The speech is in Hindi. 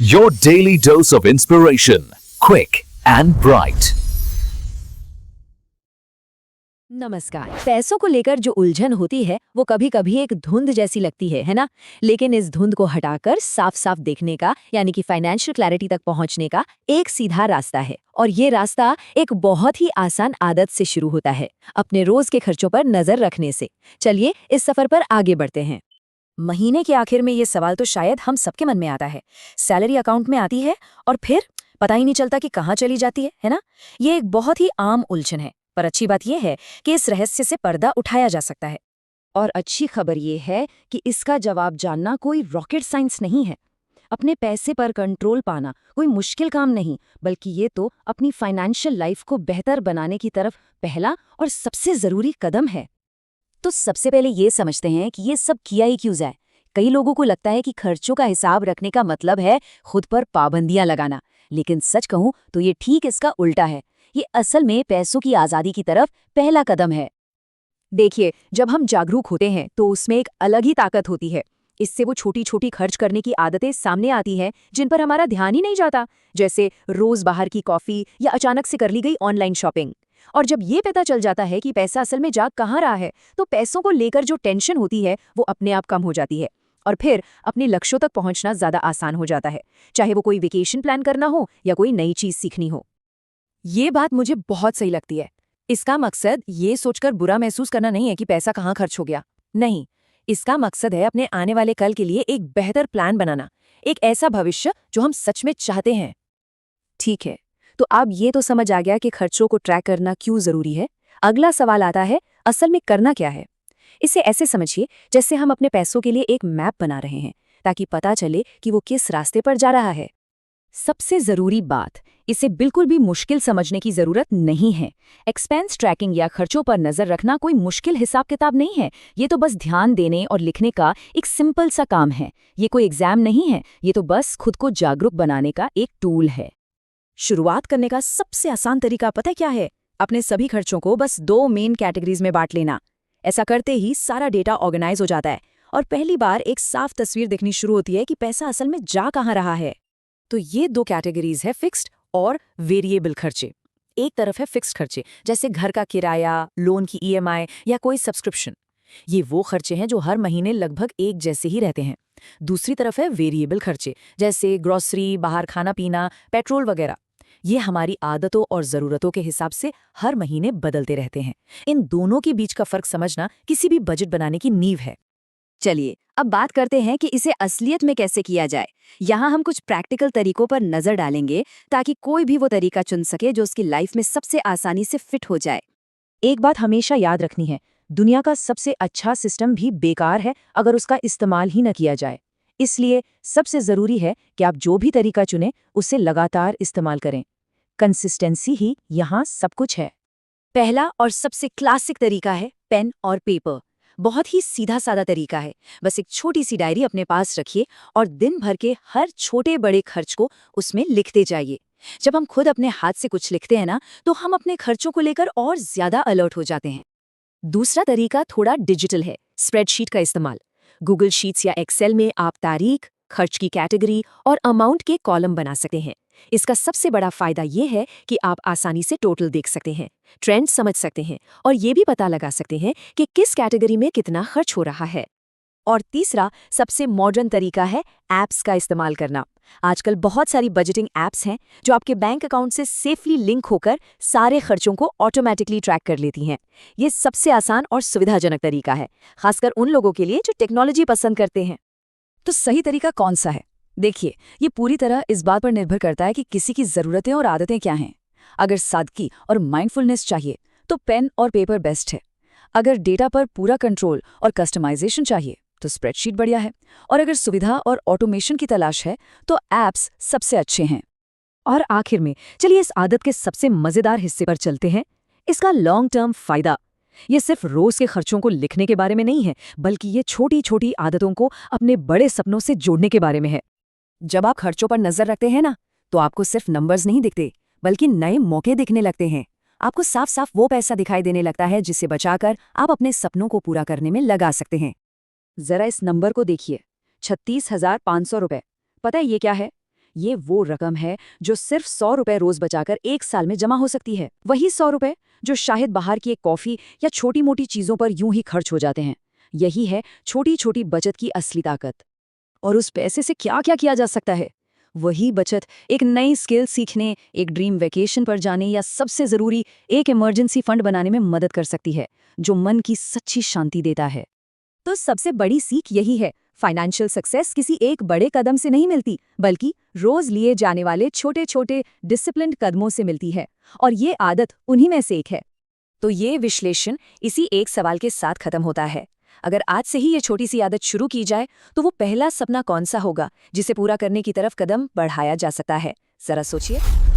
Your daily dose of inspiration, quick and bright. नमस्कार। पैसों को लेकर जो उलझन होती है वो कभी कभी एक धुंध जैसी लगती है ना। लेकिन इस धुंध को हटाकर साफ साफ देखने का यानी कि फाइनेंशियल क्लैरिटी तक पहुंचने का एक सीधा रास्ता है। और ये रास्ता एक बहुत ही आसान आदत से शुरू होता है, अपने रोज के खर्चों पर नजर रखने से। चलिए इस सफर पर आगे बढ़ते हैं। महीने के आखिर में ये सवाल तो शायद हम सबके मन में आता है। सैलरी अकाउंट में आती है और फिर पता ही नहीं चलता कि कहाँ चली जाती है ना। ये एक बहुत ही आम उलझन है, पर अच्छी बात यह है कि इस रहस्य से पर्दा उठाया जा सकता है। और अच्छी खबर ये है कि इसका जवाब जानना कोई रॉकेट साइंस नहीं है। अपने पैसे पर कंट्रोल पाना कोई मुश्किल काम नहीं, बल्कि ये तो अपनी फाइनेंशियल लाइफ को बेहतर बनाने की तरफ पहला और सबसे जरूरी कदम है। तो सबसे पहले ये समझते हैं कि ये सब किया ही क्यों जाए। कई लोगों को लगता है कि खर्चों का हिसाब रखने का मतलब है खुद पर पाबंदियां लगाना, लेकिन सच कहूं तो ये ठीक इसका उल्टा है। ये असल में पैसों की आज़ादी की तरफ पहला कदम है। देखिए, जब हम जागरूक होते हैं तो उसमें एक अलग ही ताकत होती है। इससे वो छोटी छोटी खर्च करने की आदतें सामने आती हैं जिन पर हमारा ध्यान ही नहीं जाता, जैसे रोज बाहर की कॉफी या अचानक से कर ली गई ऑनलाइन शॉपिंग। और जब ये पता चल जाता है कि पैसा असल में जा कहाँ रहा है, तो पैसों को लेकर जो टेंशन होती है वो अपने आप कम हो जाती है। और फिर अपने लक्ष्यों तक पहुंचना ज्यादा आसान हो जाता है, चाहे वो कोई वेकेशन प्लान करना हो या कोई नई चीज सीखनी हो। ये बात मुझे बहुत सही लगती है। इसका मकसद ये सोचकर बुरा महसूस करना नहीं है कि पैसा कहाँ खर्च हो गया। नहीं, इसका मकसद है अपने आने वाले कल के लिए एक बेहतर प्लान बनाना, एक ऐसा भविष्य जो हम सच में चाहते हैं। ठीक है, तो अब ये तो समझ आ गया कि खर्चों को ट्रैक करना क्यों जरूरी है। अगला सवाल आता है, असल में करना क्या है। इसे ऐसे समझिए जैसे हम अपने पैसों के लिए एक मैप बना रहे हैं, ताकि पता चले कि वो किस रास्ते पर जा रहा है। सबसे जरूरी बात, इसे बिल्कुल भी मुश्किल समझने की जरूरत नहीं है। एक्सपेंस ट्रैकिंग या खर्चों पर नजर रखना कोई मुश्किल हिसाब किताब नहीं है। ये तो बस ध्यान देने और लिखने का एक सिंपल सा काम है। ये कोई एग्जाम नहीं है, ये तो बस खुद को जागरूक बनाने का एक टूल है। शुरुआत करने का सबसे आसान तरीका पता है क्या है? अपने सभी खर्चों को बस 2 मेन कैटेगरीज में बांट लेना। ऐसा करते ही सारा डेटा ऑर्गेनाइज हो जाता है और पहली बार एक साफ तस्वीर दिखनी शुरू होती है कि पैसा असल में जा कहाँ रहा है। तो ये 2 कैटेगरीज है, फिक्स्ड और वेरिएबल खर्चे। एक तरफ है फिक्स्ड खर्चे, जैसे घर का किराया, लोन की ईएमआई या कोई सब्सक्रिप्शन। ये वो खर्चे हैं जो हर महीने लगभग एक जैसे ही रहते हैं। दूसरी तरफ है वेरिएबल खर्चे, जैसे ग्रोसरी, बाहर खाना पीना, पेट्रोल वगैरह। ये हमारी आदतों और ज़रूरतों के हिसाब से हर महीने बदलते रहते हैं। इन दोनों के बीच का फर्क समझना किसी भी बजट बनाने की नींव है। चलिए अब बात करते हैं कि इसे असलियत में कैसे किया जाए। यहाँ हम कुछ प्रैक्टिकल तरीकों पर नजर डालेंगे ताकि कोई भी वो तरीका चुन सके जो उसकी लाइफ में सबसे आसानी से फिट हो जाए। एक बात हमेशा याद रखनी है, दुनिया का सबसे अच्छा सिस्टम भी बेकार है अगर उसका इस्तेमाल ही न किया जाए। इसलिए सबसे जरूरी है कि आप जो भी तरीका चुनें उसे लगातार इस्तेमाल करें। कंसिस्टेंसी ही यहाँ सब कुछ है। पहला और सबसे क्लासिक तरीका है पेन और पेपर। बहुत ही सीधा साधा तरीका है। बस एक छोटी सी डायरी अपने पास रखिए और दिन भर के हर छोटे बड़े खर्च को उसमें लिखते जाइए। जब हम खुद अपने हाथ से कुछ लिखते हैं ना, तो हम अपने खर्चों को लेकर और ज्यादा अलर्ट हो जाते हैं। दूसरा तरीका थोड़ा डिजिटल है, स्प्रेडशीट का इस्तेमाल। गूगल शीट्स या एक्सेल में आप तारीख, खर्च की कैटेगरी और अमाउंट के कॉलम बना सकते हैं। इसका सबसे बड़ा फायदा ये है कि आप आसानी से टोटल देख सकते हैं, ट्रेंड समझ सकते हैं और ये भी पता लगा सकते हैं कि किस कैटेगरी में कितना खर्च हो रहा है। और तीसरा सबसे मॉडर्न तरीका है ऐप्स का इस्तेमाल करना। आजकल बहुत सारी बजटिंग ऐप्स हैं जो आपके बैंक अकाउंट से सेफली लिंक होकर सारे खर्चों को ऑटोमेटिकली ट्रैक कर लेती हैं। ये सबसे आसान और सुविधाजनक तरीका है, खासकर उन लोगों के लिए जो टेक्नोलॉजी पसंद करते हैं। तो सही तरीका कौन सा है? देखिए, ये पूरी तरह इस बात पर निर्भर करता है कि किसी की ज़रूरतें और आदतें क्या हैं। अगर सादगी और माइंडफुलनेस चाहिए तो पेन और पेपर बेस्ट है। अगर डेटा पर पूरा कंट्रोल और कस्टमाइजेशन चाहिए तो स्प्रेडशीट बढ़िया है। और अगर सुविधा और ऑटोमेशन की तलाश है तो ऐप्स सबसे अच्छे हैं। और आखिर में चलिए इस आदत के सबसे मज़ेदार हिस्से पर चलते हैं, इसका लॉन्ग टर्म फायदा। ये सिर्फ रोज के खर्चों को लिखने के बारे में नहीं है, बल्कि ये छोटी छोटी आदतों को अपने बड़े सपनों से जोड़ने के बारे में है। जब आप खर्चों पर नजर रखते हैं ना, तो आपको सिर्फ नंबर्स नहीं दिखते, बल्कि नए मौके दिखने लगते हैं। आपको साफ साफ वो पैसा दिखाई देने लगता है जिसे बचाकर आप अपने सपनों को पूरा करने में लगा सकते हैं। जरा इस नंबर को देखिए, 36,500 रुपए। पता है ये क्या है? ये वो रकम है जो सिर्फ 100 रुपए रोज बचाकर 1 साल में जमा हो सकती है। वही 100 रुपए जो शायद बाहर की एक कॉफी या छोटी मोटी चीजों पर यूं ही खर्च हो जाते हैं। यही है छोटी छोटी बचत की असली ताकत। और उस पैसे से क्या क्या किया जा सकता है? वही बचत एक नई स्किल सीखने, एक ड्रीम वेकेशन पर जाने या सबसे जरूरी एक इमरजेंसी फंड बनाने में मदद कर सकती है, जो मन की सच्ची शांति देता है। तो सबसे बड़ी सीख यही है, फाइनेंशियल सक्सेस किसी एक बड़े कदम से नहीं मिलती, बल्कि रोज लिए जाने वाले छोटे छोटे डिसिप्लिन्ड कदमों से मिलती है। और ये आदत उन्हीं में से एक है। तो ये विश्लेषण इसी एक सवाल के साथ खत्म होता है। अगर आज से ही ये छोटी सी आदत शुरू की जाए तो वो पहला सपना कौन सा होगा जिसे पूरा करने की तरफ कदम बढ़ाया जा सकता है? जरा सोचिए।